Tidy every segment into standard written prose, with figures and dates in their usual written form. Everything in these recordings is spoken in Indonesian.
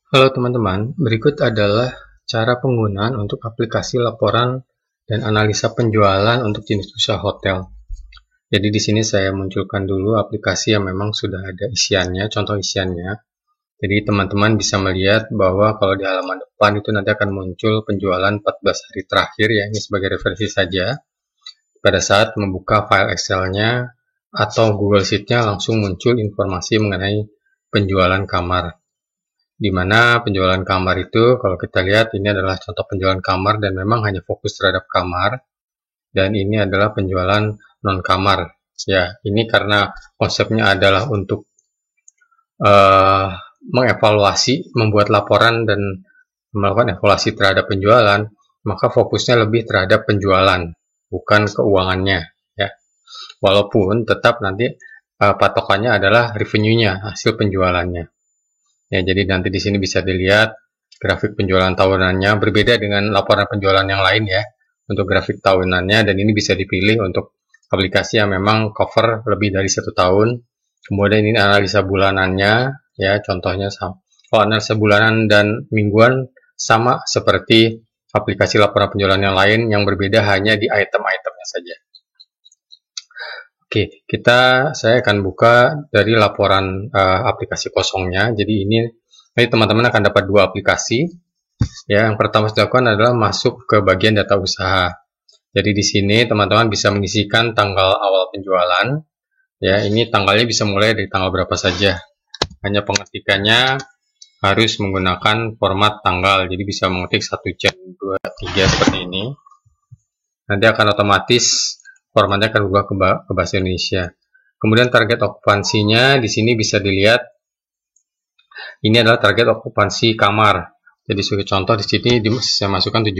Halo teman-teman, berikut adalah cara penggunaan untuk aplikasi laporan dan analisa penjualan untuk jenis usaha hotel. Jadi di sini saya munculkan dulu aplikasi yang memang sudah ada isiannya, contoh isiannya. Jadi teman-teman bisa melihat bahwa kalau di halaman depan itu nanti akan muncul penjualan 14 hari terakhir ya, ini sebagai referensi saja. Pada saat membuka file Excel-nya atau Google Sheet-nya langsung muncul informasi mengenai penjualan kamar. Di mana penjualan kamar itu, kalau kita lihat ini adalah contoh penjualan kamar dan memang hanya fokus terhadap kamar, dan ini adalah penjualan non kamar. Ya, ini karena konsepnya adalah untuk mengevaluasi, membuat laporan dan melakukan evaluasi terhadap penjualan, maka fokusnya lebih terhadap penjualan, bukan keuangannya. Ya, walaupun tetap nanti patokannya adalah revenue-nya, hasil penjualannya. Ya, jadi nanti di sini bisa dilihat grafik penjualan tahunannya berbeda dengan laporan penjualan yang lain ya. Untuk grafik tahunannya, dan ini bisa dipilih untuk aplikasi yang memang cover lebih dari 1 tahun. Kemudian ini analisa bulanannya ya, contohnya sama. Kalau analisa bulanan dan mingguan sama seperti aplikasi laporan penjualan yang lain, yang berbeda hanya di item-itemnya saja. Oke, saya akan buka dari laporan aplikasi kosongnya. Jadi nanti teman-teman akan dapat 2 aplikasi. Ya, yang pertama yang dilakukan adalah masuk ke bagian data usaha. Jadi di sini teman-teman bisa mengisikan tanggal awal penjualan. Ya, ini tanggalnya bisa mulai dari tanggal berapa saja. Hanya pengetikannya harus menggunakan format tanggal. Jadi bisa mengetik 1 Jan 2 3 seperti ini. Nanti akan otomatis formatnya akan berubah ke bahasa Indonesia. Kemudian target okupansinya di sini bisa dilihat. Ini adalah target okupansi kamar. Jadi sebagai contoh di sini saya masukkan 70%.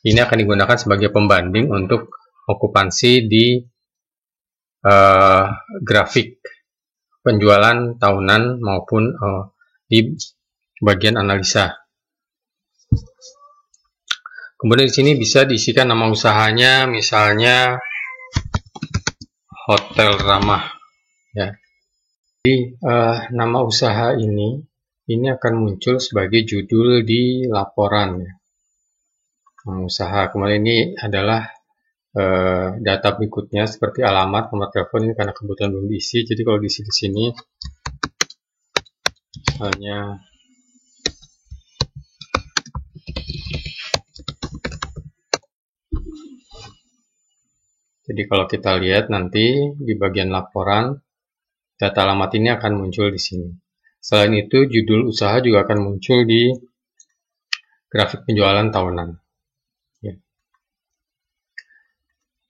Ini akan digunakan sebagai pembanding untuk okupansi di grafik penjualan tahunan maupun di bagian analisa. Kemudian di sini bisa diisikan nama usahanya, misalnya Hotel Ramah. Ya. Jadi nama usaha ini akan muncul sebagai judul di laporan. Ya. Nama usaha. Kemudian ini adalah data berikutnya seperti alamat, nomor telepon, ini karena kebetulan belum diisi. Jadi kalau diisi di sini, misalnya jadi kalau kita lihat nanti di bagian laporan, data alamat ini akan muncul di sini. Selain itu, judul usaha juga akan muncul di grafik penjualan tahunan. Ya.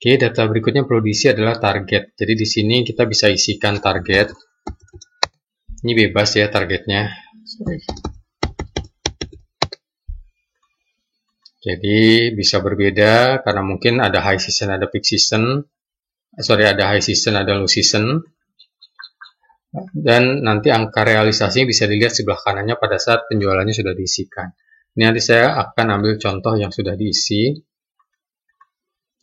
Oke, data berikutnya perlu diisi adalah target. Jadi di sini kita bisa isikan target. Ini bebas ya targetnya. Jadi bisa berbeda karena mungkin ada high season, ada peak season. Ada high season, ada low season. Dan nanti angka realisasinya bisa dilihat sebelah kanannya pada saat penjualannya sudah diisikan. Ini nanti saya akan ambil contoh yang sudah diisi.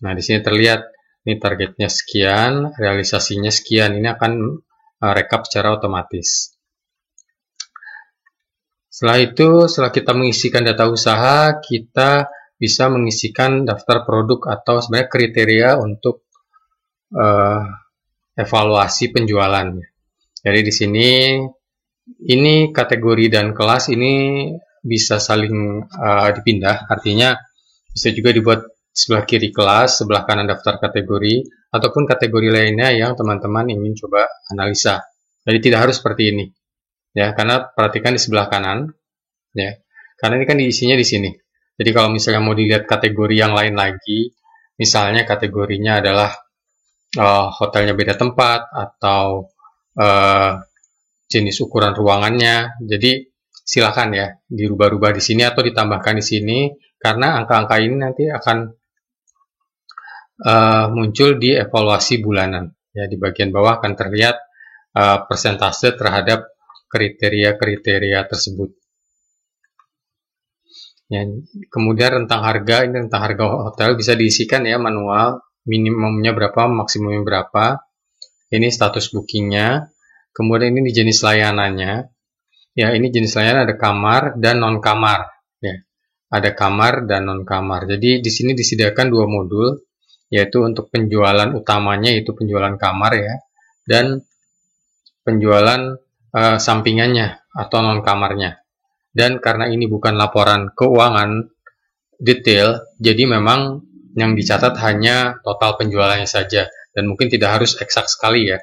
Nah, di sini terlihat ini targetnya sekian, realisasinya sekian. Ini akan rekap secara otomatis. Setelah kita mengisikan data usaha, kita bisa mengisikan daftar produk atau sebenarnya kriteria untuk evaluasi penjualan. Jadi di sini ini kategori dan kelas ini bisa saling dipindah, artinya bisa juga dibuat sebelah kiri kelas, sebelah kanan daftar kategori, ataupun kategori lainnya yang teman-teman ingin coba analisa. Jadi tidak harus seperti ini. Ya, karena perhatikan di sebelah kanan, ya, karena ini kan diisinya di sini. Jadi kalau misalnya mau dilihat kategori yang lain lagi, misalnya kategorinya adalah hotelnya beda tempat atau jenis ukuran ruangannya, jadi silakan ya dirubah-rubah di sini atau ditambahkan di sini, karena angka-angka ini nanti akan muncul di evaluasi bulanan. Ya, di bagian bawah akan terlihat persentase terhadap kriteria-kriteria tersebut. Ya, kemudian rentang harga, ini rentang harga hotel bisa diisikan ya manual, minimumnya berapa, maksimumnya berapa. Ini status bookingnya. Kemudian ini jenis layanannya. Ya, ini jenis layanan ada kamar dan non kamar. Ya, ada kamar dan non kamar. Jadi di sini disediakan dua modul, yaitu untuk penjualan utamanya yaitu penjualan kamar ya, dan penjualan sampingannya atau non kamarnya. Dan karena ini bukan laporan keuangan detail, jadi memang yang dicatat hanya total penjualannya saja, dan mungkin tidak harus eksak sekali ya.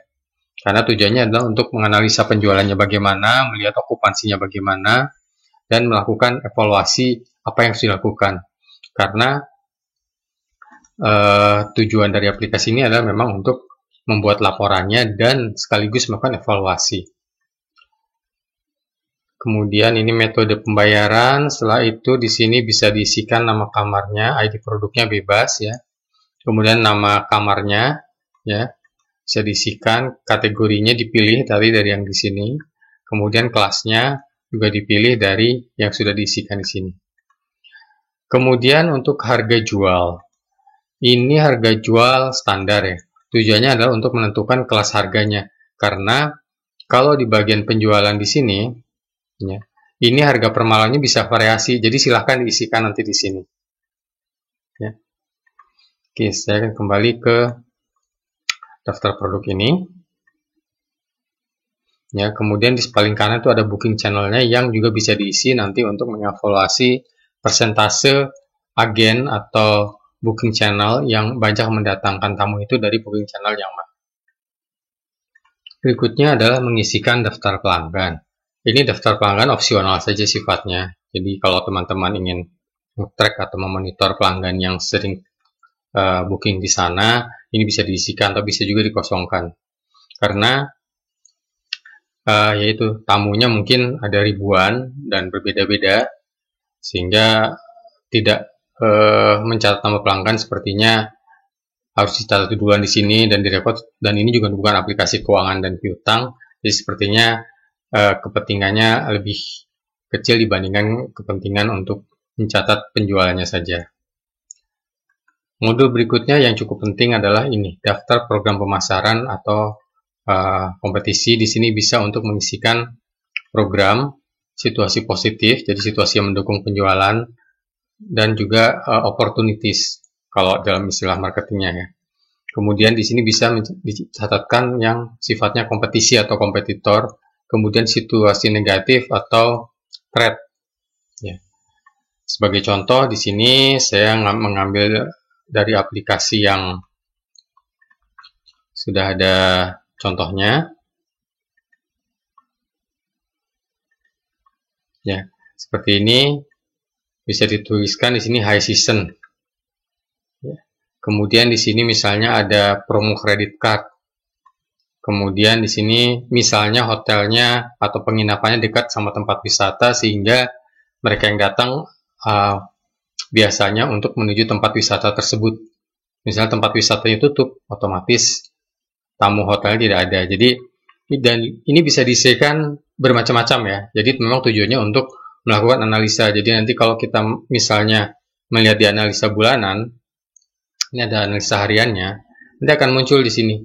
Karena tujuannya adalah untuk menganalisa penjualannya bagaimana, melihat okupansinya bagaimana, dan melakukan evaluasi apa yang harus dilakukan. Karena tujuan dari aplikasi ini adalah memang untuk membuat laporannya dan sekaligus melakukan evaluasi. Kemudian ini metode pembayaran. Setelah itu di sini bisa diisikan nama kamarnya, ID produknya bebas ya. Kemudian nama kamarnya ya. Bisa diisikan, kategorinya dipilih dari yang di sini, kemudian kelasnya juga dipilih dari yang sudah diisikan di sini. Kemudian untuk harga jual, ini harga jual standar ya. Tujuannya adalah untuk menentukan kelas harganya, karena kalau di bagian penjualan di sini, ya, ini harga per malamnya bisa variasi, jadi silahkan diisikan nanti di sini. Ya. Oke, saya akan kembali ke daftar produk ini. Ya, kemudian di paling kanan itu ada booking channelnya yang juga bisa diisi nanti untuk mengevaluasi persentase agen atau booking channel yang banyak mendatangkan tamu itu dari booking channel yang mana. Berikutnya adalah mengisikan daftar pelanggan. Ini daftar pelanggan opsional saja sifatnya. Jadi kalau teman-teman ingin track atau memonitor pelanggan yang sering booking di sana, ini bisa diisikan atau bisa juga dikosongkan. Karena yaitu tamunya mungkin ada ribuan dan berbeda-beda, sehingga tidak mencatat nama pelanggan sepertinya harus dicatat duluan di sini dan direkod, dan ini juga bukan aplikasi keuangan dan piutang, jadi sepertinya kepentingannya lebih kecil dibandingkan kepentingan untuk mencatat penjualannya saja. Modul berikutnya yang cukup penting adalah ini, daftar program pemasaran atau kompetisi. Di sini bisa untuk mengisikan program, situasi positif, jadi situasi yang mendukung penjualan, dan juga opportunities kalau dalam istilah marketingnya ya. Kemudian di sini bisa dicatatkan yang sifatnya kompetisi atau kompetitor, kemudian situasi negatif atau threat. Ya. Sebagai contoh di sini saya mengambil dari aplikasi yang sudah ada contohnya. Ya, seperti ini bisa dituliskan di sini high season. Ya. Kemudian di sini misalnya ada promo credit card. Kemudian di sini misalnya hotelnya atau penginapannya dekat sama tempat wisata sehingga mereka yang datang biasanya untuk menuju tempat wisata tersebut. Misalnya tempat wisatanya tutup, otomatis tamu hotelnya tidak ada. Jadi dan ini bisa diisikan bermacam-macam ya. Jadi memang tujuannya untuk melakukan analisa. Jadi nanti kalau kita misalnya melihat di analisa bulanan, ini ada analisa hariannya, nanti akan muncul di sini.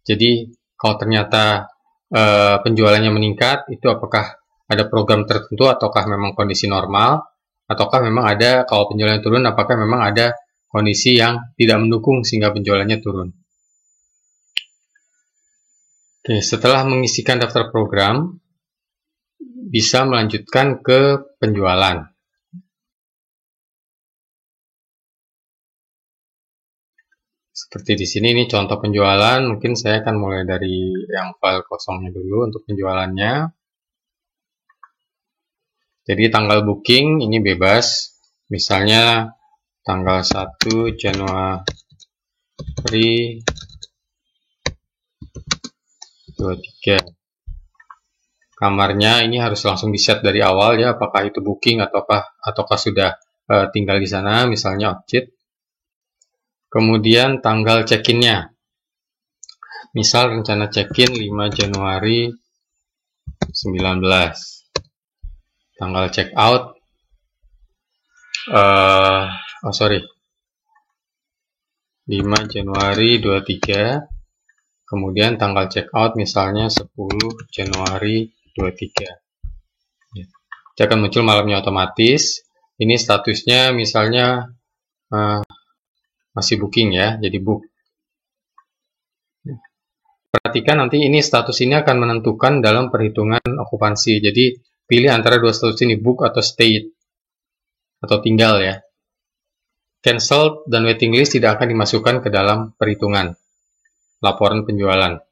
Jadi kalau ternyata penjualannya meningkat, itu apakah ada program tertentu ataukah memang kondisi normal, ataukah memang ada, kalau penjualannya turun, apakah memang ada kondisi yang tidak mendukung sehingga penjualannya turun. Oke, setelah mengisikan daftar program, bisa melanjutkan ke penjualan. Seperti di sini, ini contoh penjualan. Mungkin saya akan mulai dari yang file kosongnya dulu untuk penjualannya. Jadi tanggal booking ini bebas. Misalnya tanggal 1 Januari 23. Kamarnya ini harus langsung di-set dari awal ya, apakah itu booking ataukah sudah tinggal di sana, misalnya objek. Kemudian tanggal check-in-nya. Misal rencana check-in 5 Januari 19. Tanggal check-out 5 Januari 23. Kemudian tanggal check-out misalnya 10 Januari 23. Dia akan muncul malamnya otomatis. Ini statusnya misalnya masih booking ya, jadi book. Perhatikan nanti ini status ini akan menentukan dalam perhitungan okupansi. Jadi pilih antara dua status ini, book atau stay atau tinggal ya. Cancel dan waiting list tidak akan dimasukkan ke dalam perhitungan laporan penjualan.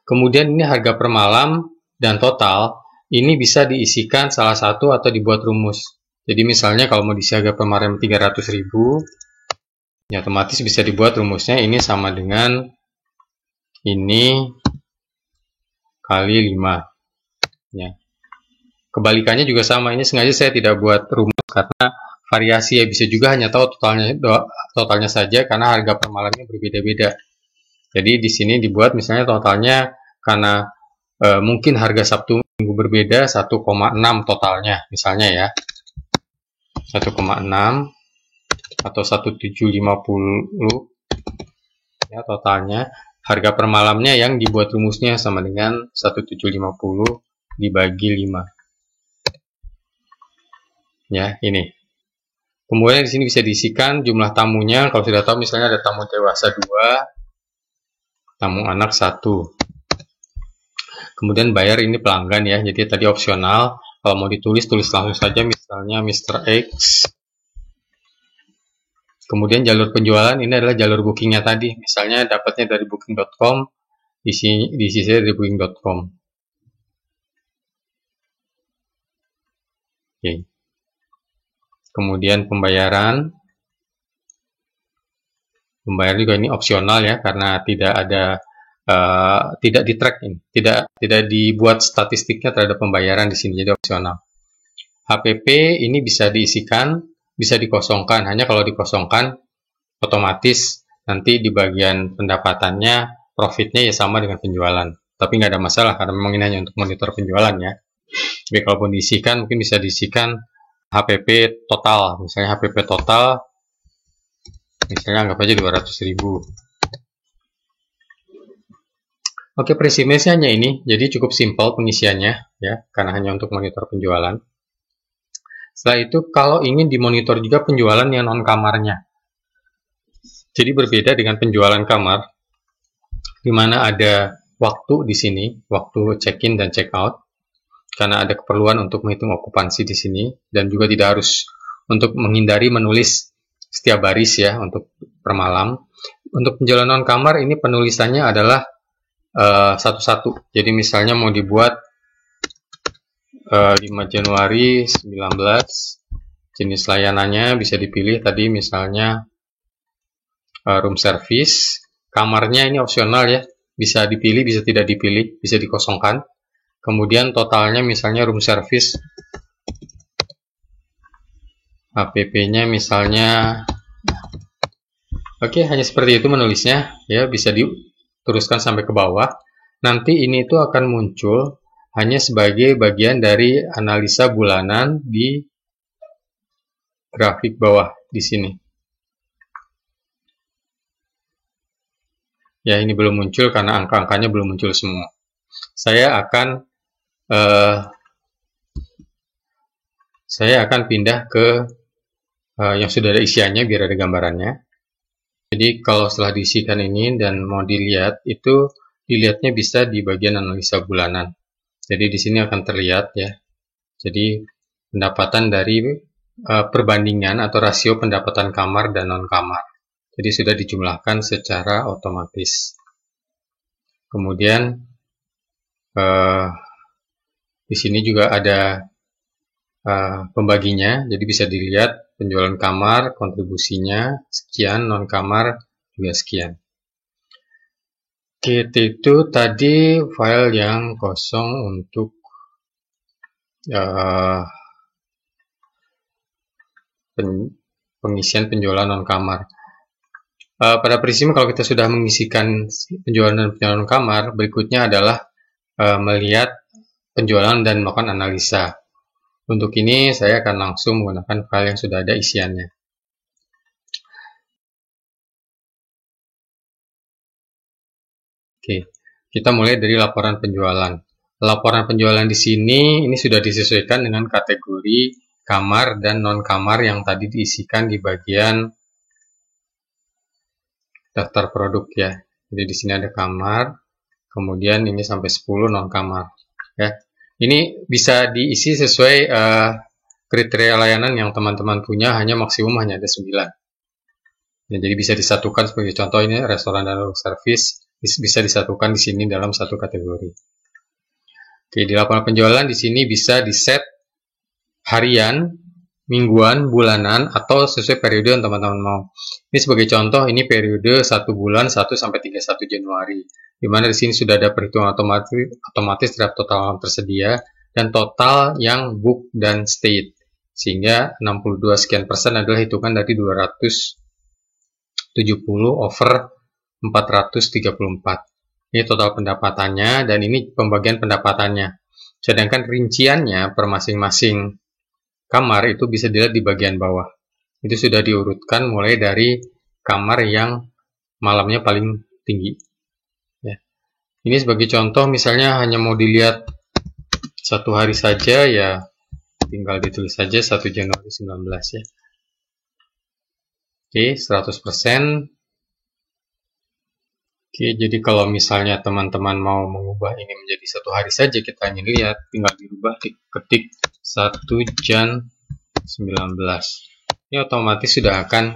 Kemudian ini harga per malam dan total, ini bisa diisikan salah satu atau dibuat rumus. Jadi misalnya kalau mau diisi harga per malam 300.000, ya otomatis bisa dibuat rumusnya ini sama dengan ini kali 5. Ya. Kebalikannya juga sama, ini sengaja saya tidak buat rumus karena variasi ya, bisa juga hanya tahu totalnya saja karena harga per malamnya berbeda-beda. Jadi di sini dibuat misalnya totalnya karena mungkin harga Sabtu Minggu berbeda 1,6 totalnya misalnya ya. 1,6 atau 1750 ya totalnya. Harga per malamnya yang dibuat rumusnya sama dengan 1750 dibagi 5. Ya, ini. Kemudian di sini bisa diisikan jumlah tamunya. Kalau sudah tahu misalnya ada tamu dewasa 2, tamu anak 1. Kemudian bayar ini pelanggan ya, jadi tadi opsional. Kalau mau ditulis, tulis langsung saja misalnya Mr. X. Kemudian jalur penjualan ini adalah jalur bookingnya tadi. Misalnya dapatnya dari booking.com, diisi dari booking.com. Oke. Kemudian pembayaran. Membayar juga ini opsional ya, karena tidak ada tidak di-track ini, tidak dibuat statistiknya terhadap pembayaran di sini, jadi opsional. HPP ini bisa diisikan, bisa dikosongkan. Hanya kalau dikosongkan, otomatis nanti di bagian pendapatannya, profitnya ya sama dengan penjualan. Tapi nggak ada masalah karena memang ini hanya untuk monitor penjualan ya. Jadi kalaupun diisikan, mungkin bisa diisikan HPP total. Misalnya HPP total, misalnya anggap aja 200.000. Oke, prinsipnya hanya ini, jadi cukup simpel pengisiannya ya, karena hanya untuk monitor penjualan. Setelah itu, kalau ingin dimonitor juga penjualan yang non kamarnya, jadi berbeda dengan penjualan kamar, di mana ada waktu di sini, waktu check-in dan check-out, karena ada keperluan untuk menghitung okupansi di sini, dan juga tidak harus untuk menghindari menulis setiap baris ya untuk per malam. Untuk penjualan non kamar ini penulisannya adalah satu-satu. Jadi misalnya mau dibuat 5 Januari 19, jenis layanannya bisa dipilih tadi misalnya room service. Kamarnya ini opsional ya, bisa dipilih, bisa tidak dipilih, bisa dikosongkan. Kemudian totalnya misalnya room service, HPP-nya misalnya, oke, hanya seperti itu menulisnya ya, bisa teruskan sampai ke bawah. Nanti ini itu akan muncul hanya sebagai bagian dari analisa bulanan di grafik bawah di sini. Ya, ini belum muncul karena angka-angkanya belum muncul semua. Saya akan pindah ke yang sudah ada isiannya biar ada gambarannya. Jadi kalau setelah diisikan ini dan mau dilihat, itu dilihatnya bisa di bagian analisa bulanan. Jadi di sini akan terlihat ya. Jadi pendapatan dari perbandingan atau rasio pendapatan kamar dan non kamar. Jadi sudah dijumlahkan secara otomatis. Kemudian di sini juga ada pembaginya. Jadi bisa dilihat penjualan kamar, kontribusinya sekian, non kamar juga sekian. Oke, itu tadi file yang kosong untuk pengisian penjualan non kamar. Pada prinsipnya kalau kita sudah mengisikan penjualan dan penjualan non kamar, berikutnya adalah melihat penjualan dan melakukan analisa. Untuk ini saya akan langsung menggunakan file yang sudah ada isiannya. Oke, kita mulai dari laporan penjualan. laporan penjualan di sini ini sudah disesuaikan dengan kategori kamar dan non kamar yang tadi diisikan di bagian daftar produk ya. Jadi di sini ada kamar, kemudian ini sampai 10 non kamar ya. Ini bisa diisi sesuai kriteria layanan yang teman-teman punya, hanya maksimum hanya ada 9. Ya, jadi bisa disatukan sebagai contoh ini restoran dan service bisa disatukan di sini dalam satu kategori. Oke, di laporan penjualan di sini bisa di set harian, mingguan, bulanan, atau sesuai periode yang teman-teman mau. Ini sebagai contoh, ini periode 1 bulan 1 sampai 31 Januari. Di mana di sini sudah ada perhitungan otomatis terhadap total tersedia dan total yang book dan state. Sehingga 62 sekian persen adalah hitungan dari 270 over 434. Ini total pendapatannya dan ini pembagian pendapatannya. Sedangkan rinciannya per masing-masing kamar itu bisa dilihat di bagian bawah. Itu sudah diurutkan mulai dari kamar yang malamnya paling tinggi. Ya. Ini sebagai contoh, misalnya hanya mau dilihat 1 hari saja, ya tinggal ditulis saja 1 Januari 19 ya. Oke, 100%. Oke, jadi kalau misalnya teman-teman mau mengubah ini menjadi 1 hari saja, kita hanya lihat, tinggal dirubah, ketik 1 Jan 19. Ini otomatis sudah akan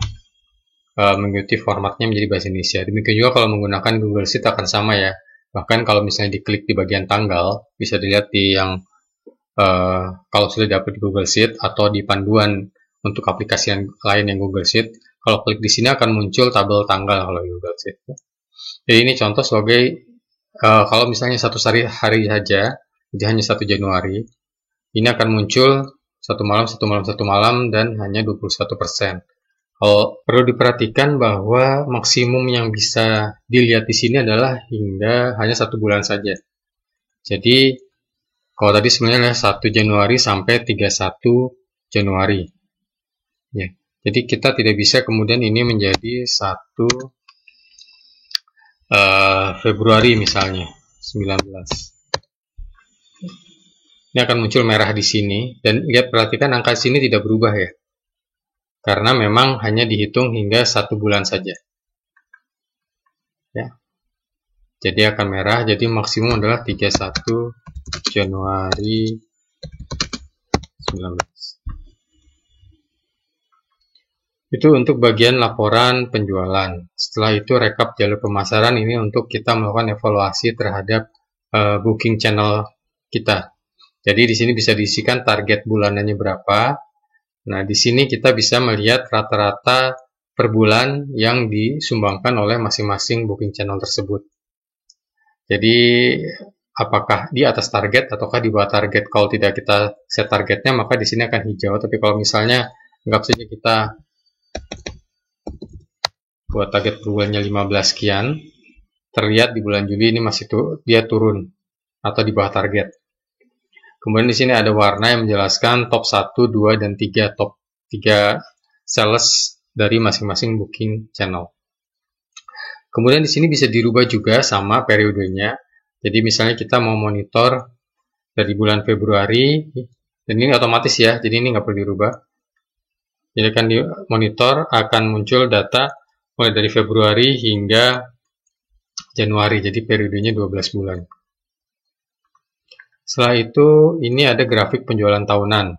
mengikuti formatnya menjadi bahasa Indonesia. Demikian juga kalau menggunakan Google Sheet akan sama ya. Bahkan kalau misalnya diklik di bagian tanggal, bisa dilihat di yang kalau sudah dapat di Google Sheet atau di panduan untuk aplikasi yang lain yang Google Sheet, kalau klik di sini akan muncul tabel tanggal kalau Google Sheet. Jadi ini contoh sebagai kalau misalnya 1 hari saja, jadi hanya 1 Januari, ini akan muncul 1 malam dan hanya 21%. Kalau perlu diperhatikan bahwa maksimum yang bisa dilihat di sini adalah hingga hanya 1 bulan saja. Jadi kalau tadi sebenarnya 1 Januari sampai 31 Januari. Ya. Jadi kita tidak bisa kemudian ini menjadi 1 Februari misalnya 19. Ini akan muncul merah di sini dan perhatikan angka sini tidak berubah ya. Karena memang hanya dihitung hingga 1 bulan saja. Ya. Jadi akan merah, jadi maksimum adalah 31 Januari 19. Itu untuk bagian laporan penjualan. Setelah itu rekap jalur pemasaran, ini untuk kita melakukan evaluasi terhadap booking channel kita. Jadi di sini bisa diisikan target bulanannya berapa. Nah, di sini kita bisa melihat rata-rata per bulan yang disumbangkan oleh masing-masing booking channel tersebut. Jadi apakah di atas target ataukah di bawah target? Kalau tidak kita set targetnya, maka di sini akan hijau. Tapi kalau misalnya anggap saja kita buat target per bulannya 15 sekian, terlihat di bulan Juli ini masih dia turun atau di bawah target. Kemudian di sini ada warna yang menjelaskan top 1, 2, dan 3, top 3 sales dari masing-masing booking channel. Kemudian di sini bisa dirubah juga sama periodenya. Jadi misalnya kita mau monitor dari bulan Februari, dan ini otomatis ya, jadi ini nggak perlu dirubah. Jadi akan di monitor akan muncul data mulai dari Februari hingga Januari, jadi periodenya 12 bulan. Setelah itu, ini ada grafik penjualan tahunan.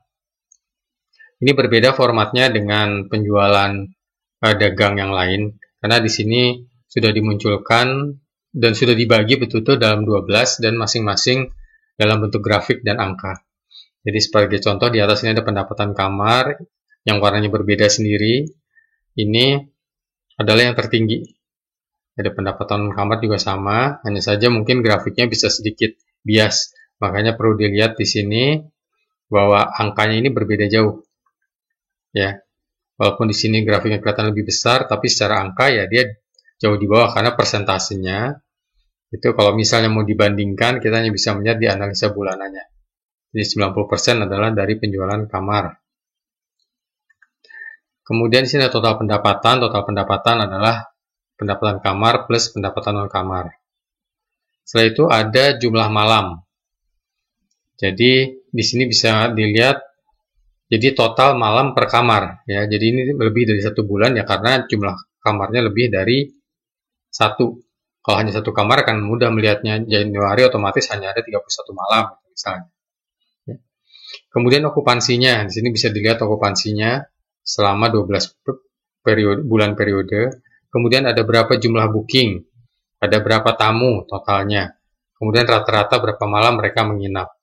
Ini berbeda formatnya dengan penjualan dagang yang lain, karena di sini sudah dimunculkan dan sudah dibagi betul-betul dalam 12 dan masing-masing dalam bentuk grafik dan angka. Jadi sebagai contoh, di atas ini ada pendapatan kamar yang warnanya berbeda sendiri. Ini adalah yang tertinggi. Ada pendapatan kamar juga sama, hanya saja mungkin grafiknya bisa sedikit bias. Makanya perlu dilihat di sini bahwa angkanya ini berbeda jauh. Ya. Walaupun di sini grafiknya kelihatan lebih besar, tapi secara angka ya dia jauh di bawah karena persentasenya itu kalau misalnya mau dibandingkan kita hanya bisa melihat di analisa bulanannya. Jadi 90% adalah dari penjualan kamar. Kemudian di sini ada total pendapatan. Total pendapatan adalah pendapatan kamar plus pendapatan non kamar. Setelah itu ada jumlah malam. Jadi di sini bisa dilihat, jadi total malam per kamar ya. Jadi ini lebih dari 1 bulan ya, karena jumlah kamarnya lebih dari 1. Kalau hanya 1 kamar kan mudah melihatnya. Januari otomatis hanya ada 31 malam misalnya. Kemudian okupansinya, di sini bisa dilihat okupansinya selama 12 bulan periode. Kemudian ada berapa jumlah booking, ada berapa tamu totalnya. Kemudian rata-rata berapa malam mereka menginap.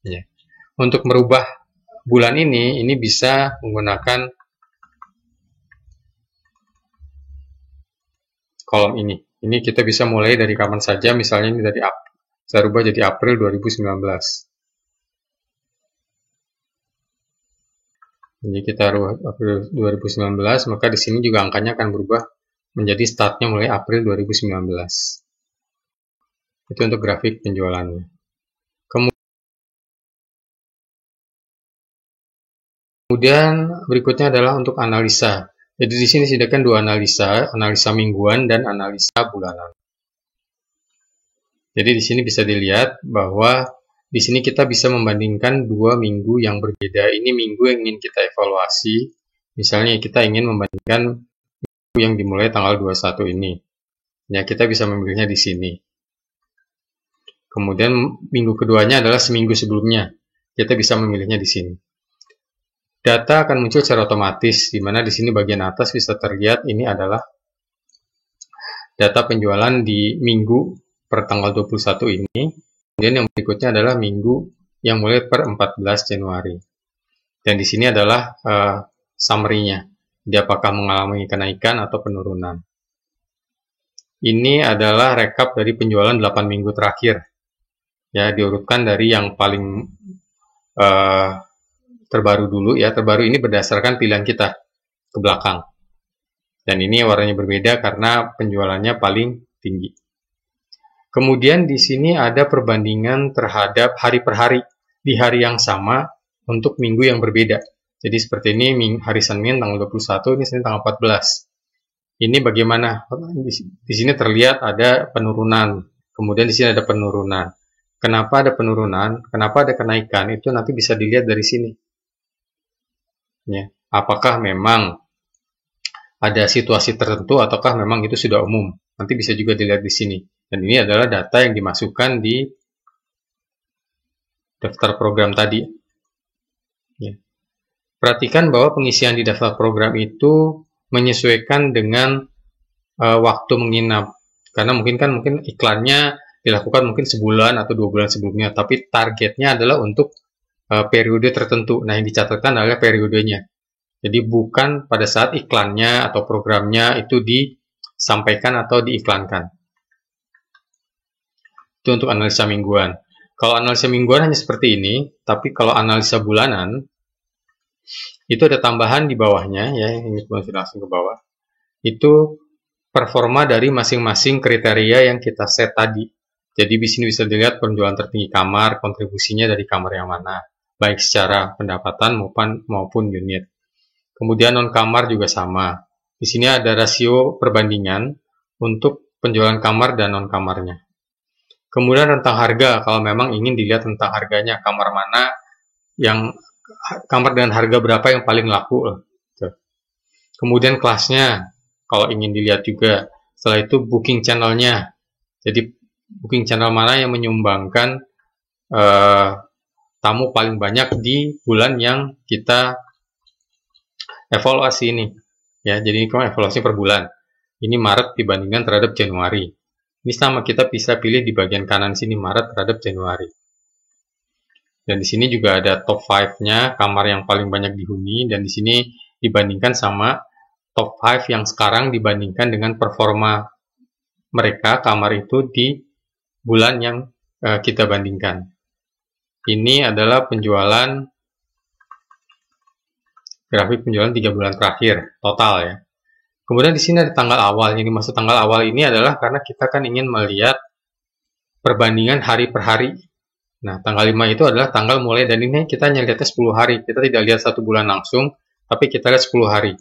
Ya. Untuk merubah bulan ini bisa menggunakan kolom ini. Ini kita bisa mulai dari kapan saja, misalnya ini dari April. Saya rubah jadi April 2019. Jadi kita rubah April 2019, maka di sini juga angkanya akan berubah menjadi startnya mulai April 2019. Itu untuk grafik penjualannya. Kemudian berikutnya adalah untuk analisa. Jadi di sini disediakan 2 analisa mingguan dan analisa bulanan. Jadi di sini bisa dilihat bahwa di sini kita bisa membandingkan 2 minggu yang berbeda. Ini minggu yang ingin kita evaluasi. Misalnya kita ingin membandingkan minggu yang dimulai tanggal 21 ini. Ya, kita bisa memilihnya di sini. Kemudian minggu keduanya adalah seminggu sebelumnya. Kita bisa memilihnya di sini. Data akan muncul secara otomatis, di mana di sini bagian atas bisa terlihat ini adalah data penjualan di minggu per tanggal 21 ini. Kemudian yang berikutnya adalah minggu yang mulai per 14 Januari. Dan di sini adalah summary-nya. Dia apakah mengalami kenaikan atau penurunan. Ini adalah rekap dari penjualan 8 minggu terakhir. Ya, diurutkan dari yang paling terbaru dulu ya. Terbaru ini berdasarkan pilihan kita ke belakang. Dan ini warnanya berbeda karena penjualannya paling tinggi. Kemudian di sini ada perbandingan terhadap hari per hari di hari yang sama untuk minggu yang berbeda. Jadi seperti ini hari Senin tanggal 21, ini Senin tanggal 14. Ini bagaimana? Di sini terlihat ada penurunan. Kemudian di sini ada penurunan. Kenapa ada penurunan? Kenapa ada kenaikan? Itu nanti bisa dilihat dari sini. Ya, apakah memang ada situasi tertentu ataukah memang itu sudah umum? Nanti bisa juga dilihat di sini. Dan ini adalah data yang dimasukkan di daftar program tadi. Ya. Perhatikan bahwa pengisian di daftar program itu menyesuaikan dengan waktu menginap. Karena mungkin iklannya dilakukan mungkin sebulan atau 2 bulan sebelumnya, tapi targetnya adalah untuk periode tertentu. Nah, yang dicatatkan adalah periodenya. Jadi bukan pada saat iklannya atau programnya itu disampaikan atau diiklankan. Itu untuk analisa mingguan. Kalau analisa mingguan hanya seperti ini, tapi kalau analisa bulanan, itu ada tambahan di bawahnya, ya, ini langsung ke bawah. Itu performa dari masing-masing kriteria yang kita set tadi. Jadi di sini bisa dilihat penjualan tertinggi kamar, kontribusinya dari kamar yang mana, baik secara pendapatan maupun unit. Kemudian non-kamar juga sama. Di sini ada rasio perbandingan untuk penjualan kamar dan non-kamarnya. Kemudian tentang harga, kalau memang ingin dilihat tentang harganya, kamar mana kamar dengan harga berapa yang paling laku. Kemudian kelasnya, kalau ingin dilihat juga. Setelah itu booking channelnya. Jadi booking channel mana yang menyumbangkan tamu paling banyak di bulan yang kita evaluasi ini. Ya, jadi ini evaluasi per bulan. Ini Maret dibandingkan terhadap Januari. Ini sama, kita bisa pilih di bagian kanan sini Maret terhadap Januari. Dan di sini juga ada top 5-nya, kamar yang paling banyak dihuni, dan di sini dibandingkan sama top 5 yang sekarang dibandingkan dengan performa mereka kamar itu di bulan yang kita bandingkan. Ini adalah grafik penjualan 3 bulan terakhir total ya. Kemudian di sini ada tanggal awal. Yang dimaksud tanggal awal ini adalah karena kita kan ingin melihat perbandingan hari per hari. Nah, tanggal 5 itu adalah tanggal mulai, dan ini kita hanya lihatnya 10 hari. Kita tidak lihat 1 bulan langsung, tapi kita lihat 10 hari.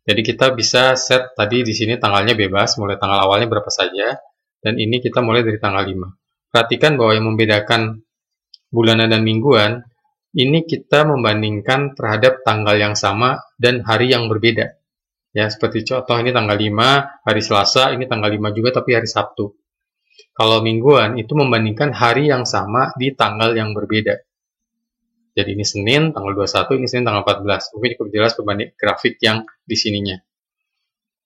Jadi kita bisa set tadi di sini tanggalnya bebas, mulai tanggal awalnya berapa saja, dan ini kita mulai dari tanggal 5. Perhatikan bahwa yang membedakan bulanan dan mingguan, ini kita membandingkan terhadap tanggal yang sama dan hari yang berbeda. Ya, seperti contoh ini tanggal 5, hari Selasa, ini tanggal 5 juga tapi hari Sabtu. Kalau mingguan itu membandingkan hari yang sama di tanggal yang berbeda. Jadi ini Senin tanggal 21, ini Senin tanggal 14. Mungkin cukup jelas perbanding grafik yang di sininya.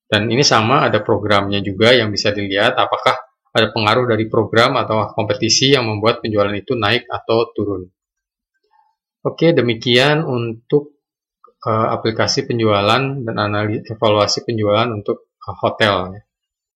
Dan ini sama, ada programnya juga yang bisa dilihat apakah ada pengaruh dari program atau kompetisi yang membuat penjualan itu naik atau turun. Oke, demikian untuk aplikasi penjualan dan evaluasi penjualan untuk hotel.